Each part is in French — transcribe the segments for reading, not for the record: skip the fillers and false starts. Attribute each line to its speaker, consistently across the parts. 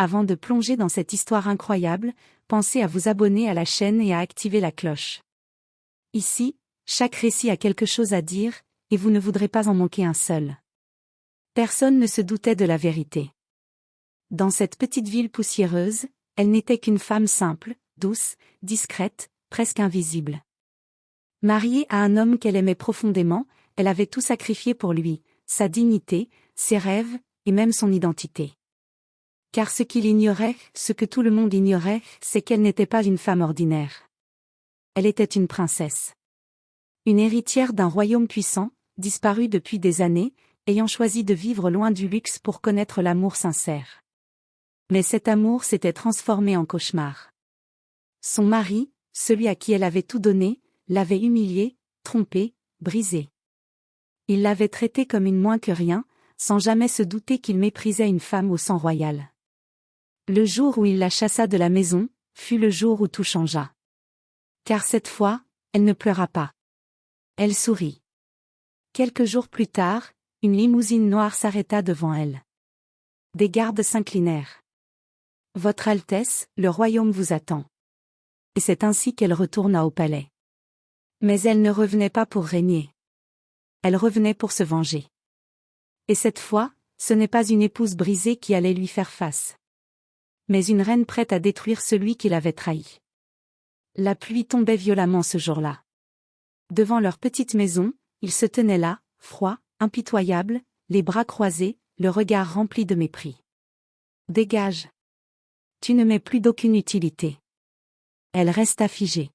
Speaker 1: Avant de plonger dans cette histoire incroyable, pensez à vous abonner à la chaîne et à activer la cloche. Ici, chaque récit a quelque chose à dire, et vous ne voudrez pas en manquer un seul. Personne ne se doutait de la vérité. Dans cette petite ville poussiéreuse, elle n'était qu'une femme simple, douce, discrète, presque invisible. Mariée à un homme qu'elle aimait profondément, elle avait tout sacrifié pour lui, sa dignité, ses rêves, et même son identité. Car ce qu'il ignorait, ce que tout le monde ignorait, c'est qu'elle n'était pas une femme ordinaire. Elle était une princesse. Une héritière d'un royaume puissant, disparue depuis des années, ayant choisi de vivre loin du luxe pour connaître l'amour sincère. Mais cet amour s'était transformé en cauchemar. Son mari, celui à qui elle avait tout donné, l'avait humiliée, trompée, brisée. Il l'avait traitée comme une moins que rien, sans jamais se douter qu'il méprisait une femme au sang royal. Le jour où il la chassa de la maison, fut le jour où tout changea. Car cette fois, elle ne pleura pas. Elle sourit. Quelques jours plus tard, une limousine noire s'arrêta devant elle. Des gardes s'inclinèrent. « Votre Altesse, le royaume vous attend. » Et c'est ainsi qu'elle retourna au palais. Mais elle ne revenait pas pour régner. Elle revenait pour se venger. Et cette fois, ce n'est pas une épouse brisée qui allait lui faire face. Mais une reine prête à détruire celui qui l'avait trahi. La pluie tombait violemment ce jour-là. Devant leur petite maison, ils se tenaient là, froids, impitoyables, les bras croisés, le regard rempli de mépris. « Dégage. Tu ne m'es plus d'aucune utilité. » Elle resta figée.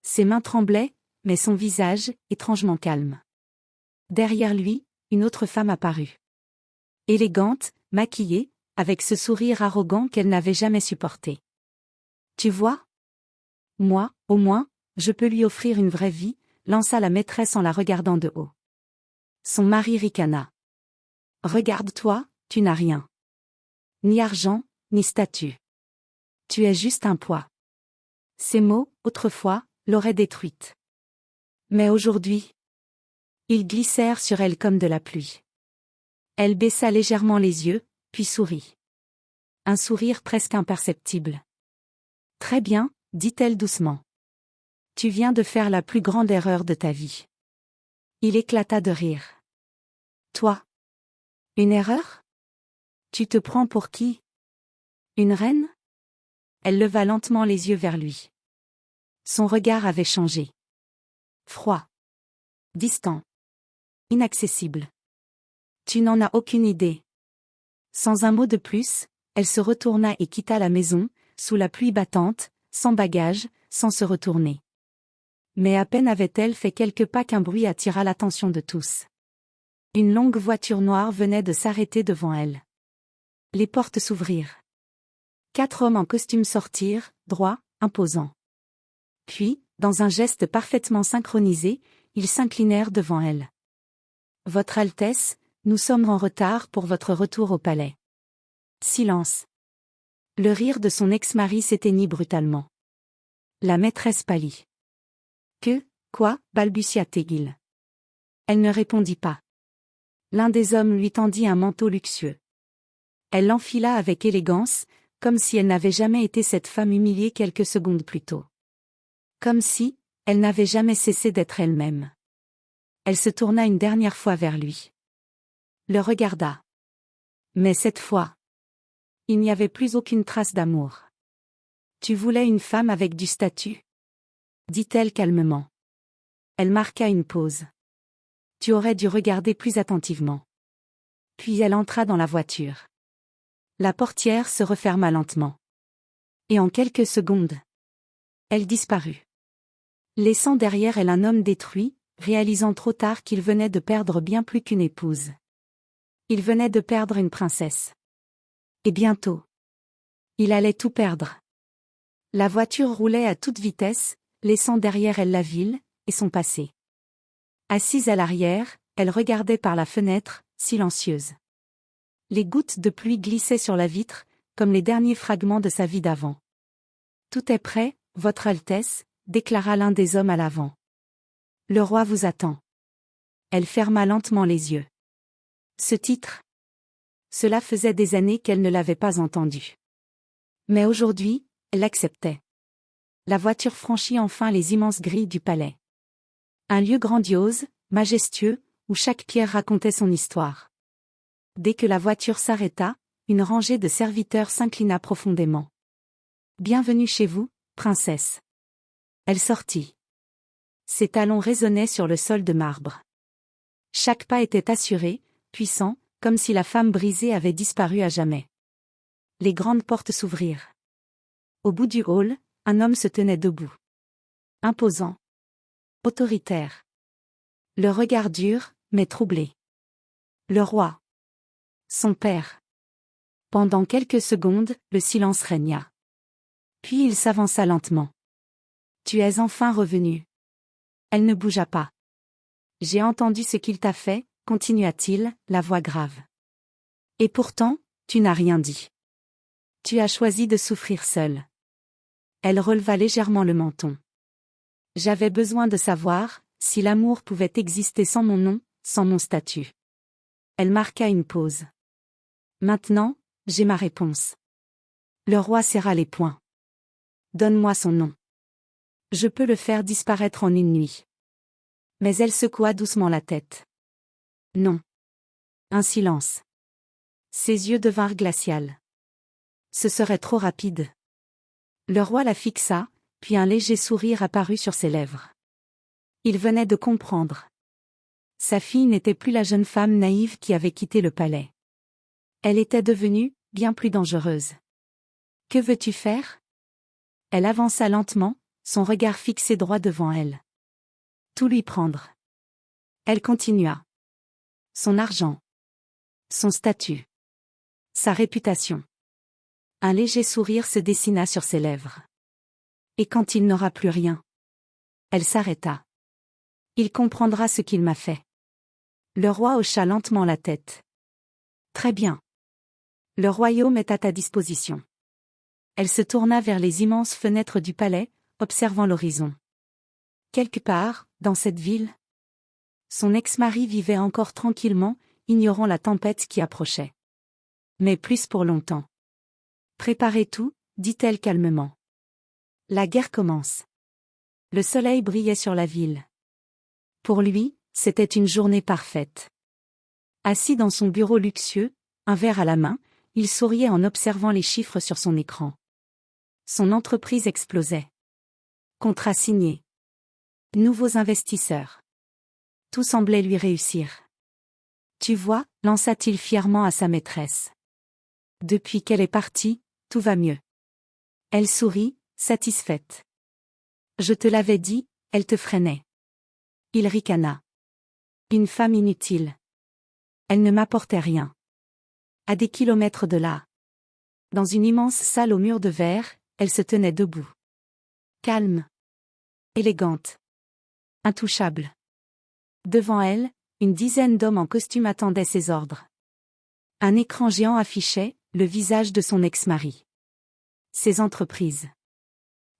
Speaker 1: Ses mains tremblaient, mais son visage, étrangement calme. Derrière lui, une autre femme apparut. Élégante, maquillée, avec ce sourire arrogant qu'elle n'avait jamais supporté. « Tu vois ? Moi, au moins, je peux lui offrir une vraie vie, » lança la maîtresse en la regardant de haut. Son mari ricana. « Regarde-toi, tu n'as rien. Ni argent, ni statut. Tu es juste un poids. » Ces mots, autrefois, l'auraient détruite. Mais aujourd'hui, ils glissèrent sur elle comme de la pluie. Elle baissa légèrement les yeux, puis sourit. Un sourire presque imperceptible. « Très bien, » dit-elle doucement. « Tu viens de faire la plus grande erreur de ta vie. » Il éclata de rire. « Toi? Une erreur? Tu te prends pour qui? Une reine? » Elle leva lentement les yeux vers lui. Son regard avait changé. Froid. Distant. Inaccessible. Tu n'en as aucune idée. Sans un mot de plus, elle se retourna et quitta la maison, sous la pluie battante, sans bagage, sans se retourner. Mais à peine avait-elle fait quelques pas qu'un bruit attira l'attention de tous. Une longue voiture noire venait de s'arrêter devant elle. Les portes s'ouvrirent. 4 hommes en costume sortirent, droits, imposants. Puis, dans un geste parfaitement synchronisé, ils s'inclinèrent devant elle. « Votre Altesse, nous sommes en retard pour votre retour au palais. » Silence. Le rire de son ex-mari s'éteignit brutalement. La maîtresse pâlit. « Quoi » balbutia-t-il. Elle ne répondit pas. L'un des hommes lui tendit un manteau luxueux. Elle l'enfila avec élégance, comme si elle n'avait jamais été cette femme humiliée quelques secondes plus tôt. Comme si, elle n'avait jamais cessé d'être elle-même. Elle se tourna une dernière fois vers lui. Le regarda. Mais cette fois, il n'y avait plus aucune trace d'amour. « Tu voulais une femme avec du statut ? » dit-elle calmement. Elle marqua une pause. « Tu aurais dû regarder plus attentivement. » Puis elle entra dans la voiture. La portière se referma lentement. Et en quelques secondes, elle disparut. Laissant derrière elle un homme détruit, réalisant trop tard qu'il venait de perdre bien plus qu'une épouse. Il venait de perdre une princesse. Et bientôt, il allait tout perdre. La voiture roulait à toute vitesse, laissant derrière elle la ville, et son passé. Assise à l'arrière, elle regardait par la fenêtre, silencieuse. Les gouttes de pluie glissaient sur la vitre, comme les derniers fragments de sa vie d'avant. « Tout est prêt, Votre Altesse », déclara l'un des hommes à l'avant. « Le roi vous attend. » Elle ferma lentement les yeux. Ce titre. Cela faisait des années qu'elle ne l'avait pas entendu. Mais aujourd'hui, elle l'acceptait. La voiture franchit enfin les immenses grilles du palais. Un lieu grandiose, majestueux, où chaque pierre racontait son histoire. Dès que la voiture s'arrêta, une rangée de serviteurs s'inclina profondément. « Bienvenue chez vous, princesse. » Elle sortit. Ses talons résonnaient sur le sol de marbre. Chaque pas était assuré, puissant, comme si la femme brisée avait disparu à jamais. Les grandes portes s'ouvrirent. Au bout du hall, un homme se tenait debout. Imposant. Autoritaire. Le regard dur, mais troublé. Le roi. Son père. Pendant quelques secondes, le silence régna. Puis il s'avança lentement. « Tu es enfin revenu. » Elle ne bougea pas. « J'ai entendu ce qu'il t'a fait, » continua-t-il, la voix grave. « Et pourtant, tu n'as rien dit. Tu as choisi de souffrir seule. » Elle releva légèrement le menton. « J'avais besoin de savoir si l'amour pouvait exister sans mon nom, sans mon statut. » Elle marqua une pause. « Maintenant, j'ai ma réponse. » Le roi serra les poings. « Donne-moi son nom. Je peux le faire disparaître en une nuit. » Mais elle secoua doucement la tête. Non. Un silence. Ses yeux devinrent glacials. Ce serait trop rapide. Le roi la fixa, puis un léger sourire apparut sur ses lèvres. Il venait de comprendre. Sa fille n'était plus la jeune femme naïve qui avait quitté le palais. Elle était devenue, bien plus dangereuse. « Que veux-tu faire ?» Elle avança lentement, son regard fixé droit devant elle. « Tout lui prendre. » Elle continua. Son argent. Son statut. Sa réputation. Un léger sourire se dessina sur ses lèvres. Et quand il n'aura plus rien? Elle s'arrêta. Il comprendra ce qu'il m'a fait. Le roi hocha lentement la tête. Très bien. Le royaume est à ta disposition. Elle se tourna vers les immenses fenêtres du palais, observant l'horizon. Quelque part, dans cette ville, son ex-mari vivait encore tranquillement, ignorant la tempête qui approchait. Mais plus pour longtemps. Préparez tout, dit-elle calmement. La guerre commence. Le soleil brillait sur la ville. Pour lui, c'était une journée parfaite. Assis dans son bureau luxueux, un verre à la main, il souriait en observant les chiffres sur son écran. Son entreprise explosait. Contrat signé. Nouveaux investisseurs. Tout semblait lui réussir. Tu vois, lança-t-il fièrement à sa maîtresse. Depuis qu'elle est partie, tout va mieux. Elle sourit, satisfaite. Je te l'avais dit, elle te freinait. Il ricana. Une femme inutile. Elle ne m'apportait rien. À des kilomètres de là. Dans une immense salle aux murs de verre, elle se tenait debout. Calme. Élégante. Intouchable. Devant elle, une dizaine d'hommes en costume attendaient ses ordres. Un écran géant affichait le visage de son ex-mari. Ses entreprises.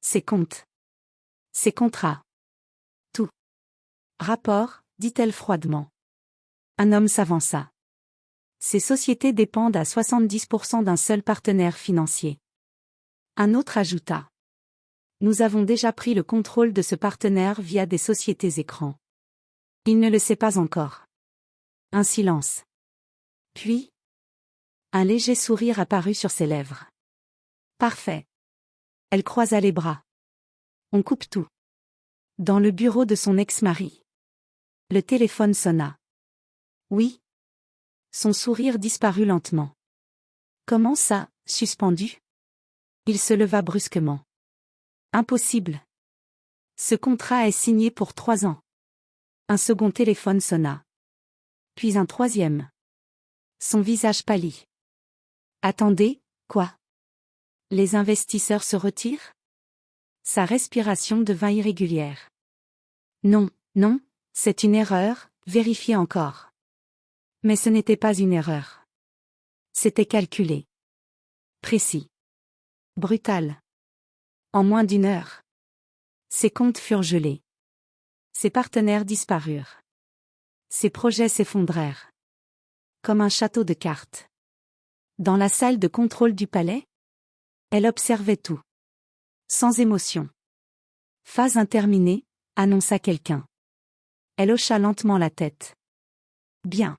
Speaker 1: Ses comptes. Ses contrats. Tout. Rapport, dit-elle froidement. Un homme s'avança. Ces sociétés dépendent à 70% d'un seul partenaire financier. Un autre ajouta. Nous avons déjà pris le contrôle de ce partenaire via des sociétés écrans. Il ne le sait pas encore. Un silence. Puis, un léger sourire apparut sur ses lèvres. Parfait. Elle croisa les bras. On coupe tout. Dans le bureau de son ex-mari. Le téléphone sonna. Oui. Son sourire disparut lentement. Comment ça, suspendu? Il se leva brusquement. Impossible. Ce contrat est signé pour 3 ans. Un second téléphone sonna. Puis un troisième. Son visage pâlit. Attendez, quoi? Les investisseurs se retirent? Sa respiration devint irrégulière. Non, non, c'est une erreur, vérifiez encore. Mais ce n'était pas une erreur. C'était calculé. Précis. Brutal. En moins d'1 heure. Ses comptes furent gelés. Ses partenaires disparurent. Ses projets s'effondrèrent. Comme un château de cartes. Dans la salle de contrôle du palais, elle observait tout. Sans émotion. Phase interminée, annonça quelqu'un. Elle hocha lentement la tête. Bien.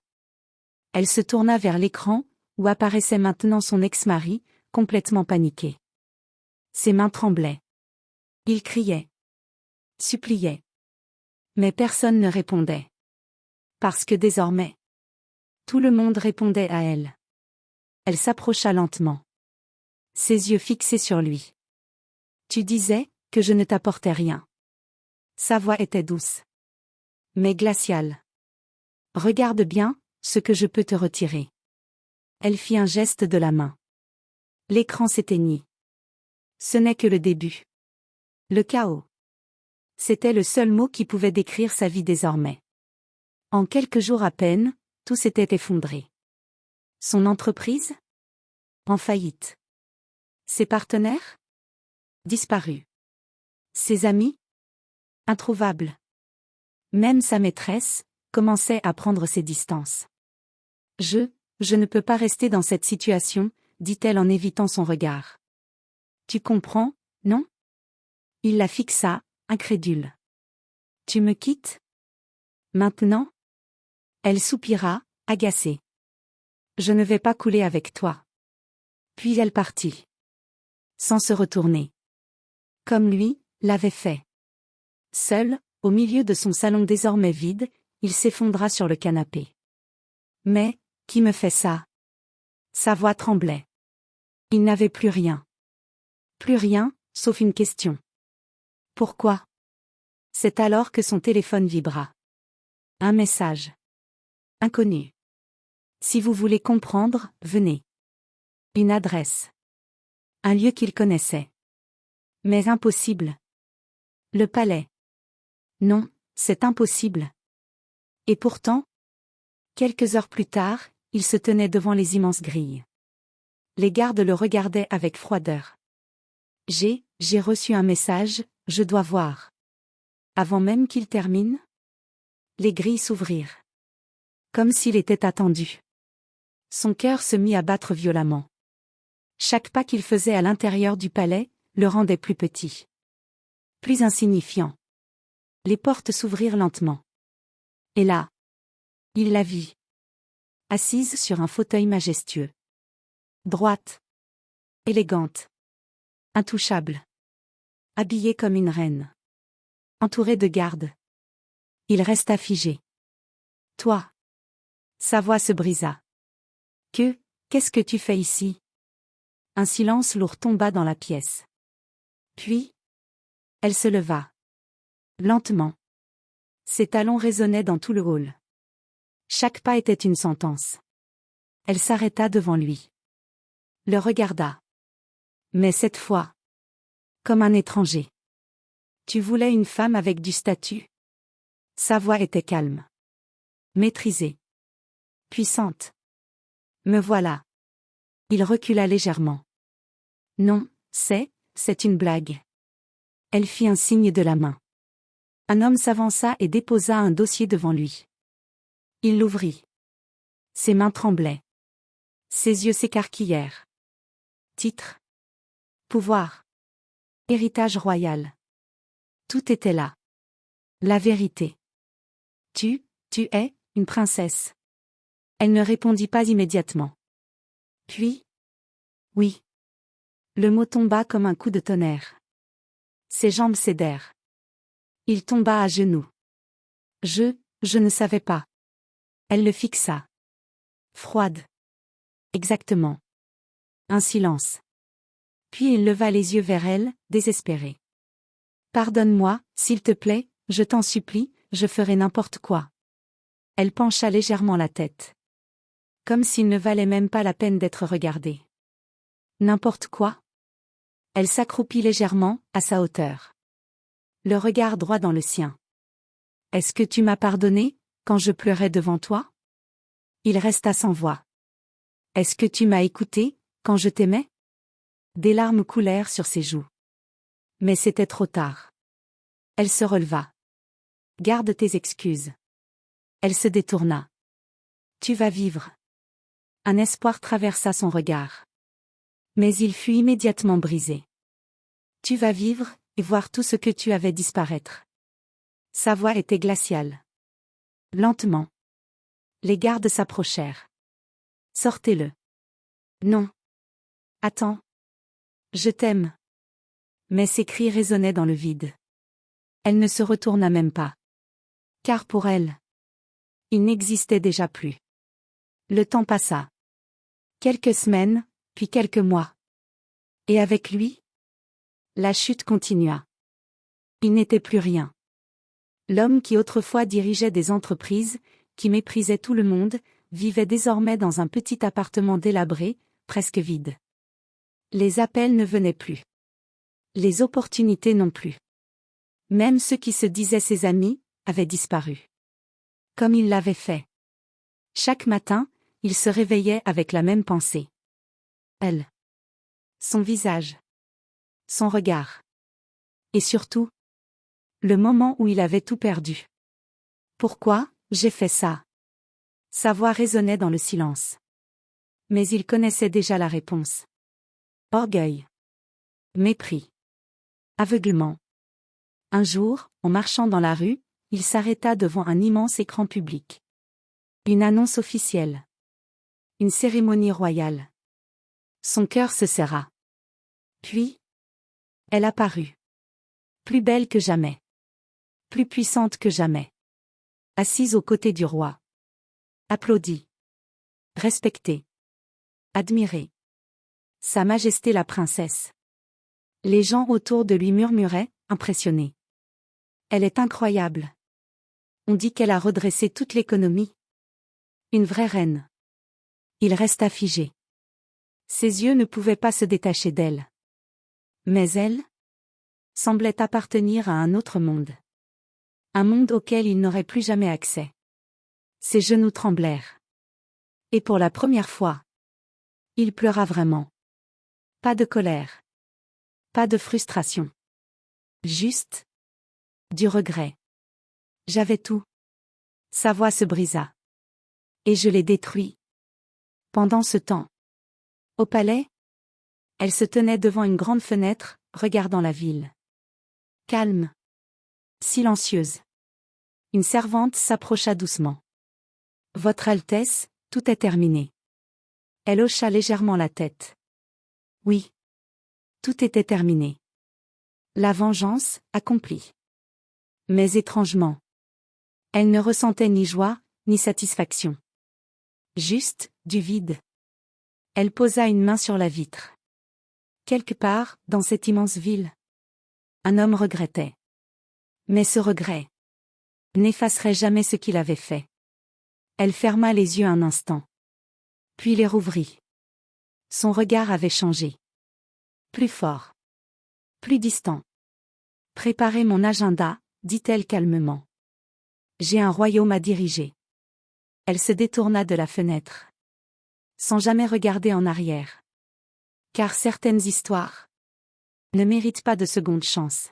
Speaker 1: Elle se tourna vers l'écran, où apparaissait maintenant son ex-mari, complètement paniqué. Ses mains tremblaient. Il criait. Suppliait. Mais personne ne répondait. Parce que désormais, tout le monde répondait à elle. Elle s'approcha lentement. Ses yeux fixés sur lui. Tu disais que je ne t'apportais rien. Sa voix était douce. Mais glaciale. Regarde bien ce que je peux te retirer. Elle fit un geste de la main. L'écran s'éteignit. Ce n'est que le début. Le chaos. C'était le seul mot qui pouvait décrire sa vie désormais. En quelques jours à peine, tout s'était effondré. Son entreprise? En faillite. Ses partenaires? Disparus. Ses amis? Introuvables. Même sa maîtresse commençait à prendre ses distances. Je ne peux pas rester dans cette situation, dit-elle en évitant son regard. Tu comprends, non? Il la fixa, incrédule. Tu me quittes? Maintenant? Elle soupira, agacée. Je ne vais pas couler avec toi. Puis elle partit. Sans se retourner. Comme lui, l'avait fait. Seul, au milieu de son salon désormais vide, il s'effondra sur le canapé. Mais, qui me fait ça? Sa voix tremblait. Il n'avait plus rien. Plus rien, sauf une question. Pourquoi? C'est alors que son téléphone vibra. Un message. Inconnu. Si vous voulez comprendre, venez. Une adresse. Un lieu qu'il connaissait. Mais impossible. Le palais. Non, c'est impossible. Et pourtant, quelques heures plus tard, il se tenait devant les immenses grilles. Les gardes le regardaient avec froideur. J'ai reçu un message, je dois voir. Avant même qu'il termine, les grilles s'ouvrirent. Comme s'il était attendu. Son cœur se mit à battre violemment. Chaque pas qu'il faisait à l'intérieur du palais, le rendait plus petit. Plus insignifiant. Les portes s'ouvrirent lentement. Et là, il la vit. Assise sur un fauteuil majestueux. Droite. Élégante. Intouchable. Habillée comme une reine. Entourée de gardes. Il resta figé. Toi. Sa voix se brisa. Qu'est-ce que tu fais ici? Un silence lourd tomba dans la pièce. Puis, elle se leva. Lentement. Ses talons résonnaient dans tout le hall. Chaque pas était une sentence. Elle s'arrêta devant lui. Le regarda. Mais cette fois, comme un étranger. Tu voulais une femme avec du statut? Sa voix était calme. Maîtrisée. Puissante. Me voilà. Il recula légèrement. Non, c'est une blague. Elle fit un signe de la main. Un homme s'avança et déposa un dossier devant lui. Il l'ouvrit. Ses mains tremblaient. Ses yeux s'écarquillèrent. Titre. Pouvoir. Héritage royal. Tout était là. La vérité. Tu es, une princesse. Elle ne répondit pas immédiatement. Puis. Oui. Le mot tomba comme un coup de tonnerre. Ses jambes cédèrent. Il tomba à genoux. Je ne savais pas. Elle le fixa. Froide. Exactement. Un silence. Puis il leva les yeux vers elle, désespéré. Pardonne-moi, s'il te plaît, je t'en supplie, je ferai n'importe quoi. Elle pencha légèrement la tête. Comme s'il ne valait même pas la peine d'être regardé. N'importe quoi? Elle s'accroupit légèrement, à sa hauteur. Le regard droit dans le sien. Est-ce que tu m'as pardonné, quand je pleurais devant toi? Il resta sans voix. Est-ce que tu m'as écouté, quand je t'aimais? Des larmes coulèrent sur ses joues. Mais c'était trop tard. Elle se releva. Garde tes excuses. Elle se détourna. Tu vas vivre. Un espoir traversa son regard. Mais il fut immédiatement brisé. Tu vas vivre, et voir tout ce que tu avais disparaître. Sa voix était glaciale. Lentement. Les gardes s'approchèrent. Sortez-le. Non. Attends. Je t'aime. Mais ses cris résonnaient dans le vide. Elle ne se retourna même pas. Car pour elle, il n'existait déjà plus. Le temps passa. Quelques semaines, puis quelques mois. Et avec lui, la chute continua. Il n'était plus rien. L'homme qui autrefois dirigeait des entreprises, qui méprisait tout le monde, vivait désormais dans un petit appartement délabré, presque vide. Les appels ne venaient plus. Les opportunités non plus. Même ceux qui se disaient ses amis, avaient disparu. Comme il l'avait fait. Chaque matin, il se réveillait avec la même pensée. Elle. Son visage. Son regard. Et surtout, le moment où il avait tout perdu. Pourquoi, j'ai fait ça? Sa voix résonnait dans le silence. Mais il connaissait déjà la réponse. Orgueil. Mépris. Aveuglement. Un jour, en marchant dans la rue, il s'arrêta devant un immense écran public. Une annonce officielle. Une cérémonie royale. Son cœur se serra. Puis, elle apparut. Plus belle que jamais. Plus puissante que jamais. Assise aux côtés du roi. Applaudie. Respectée. Admirée. Sa Majesté la princesse. Les gens autour de lui murmuraient, impressionnés. Elle est incroyable. On dit qu'elle a redressé toute l'économie. Une vraie reine. Il resta figé. Ses yeux ne pouvaient pas se détacher d'elle. Mais elle semblait appartenir à un autre monde. Un monde auquel il n'aurait plus jamais accès. Ses genoux tremblèrent. Et pour la première fois, il pleura vraiment. Pas de colère. Pas de frustration. Juste du regret. J'avais tout. Sa voix se brisa. Et je l'ai détruit. Pendant ce temps. Au palais, elle se tenait devant une grande fenêtre, regardant la ville. Calme. Silencieuse. Une servante s'approcha doucement. Votre Altesse, tout est terminé. Elle hocha légèrement la tête. Oui. Tout était terminé. La vengeance, accomplie. Mais étrangement. Elle ne ressentait ni joie, ni satisfaction. Juste, du vide. Elle posa une main sur la vitre. Quelque part, dans cette immense ville. Un homme regrettait. Mais ce regret n'effacerait jamais ce qu'il avait fait. Elle ferma les yeux un instant. Puis les rouvrit. Son regard avait changé. Plus fort. Plus distant. Préparez mon agenda, dit-elle calmement. J'ai un royaume à diriger. Elle se détourna de la fenêtre. Sans jamais regarder en arrière. Car certaines histoires ne méritent pas de seconde chance.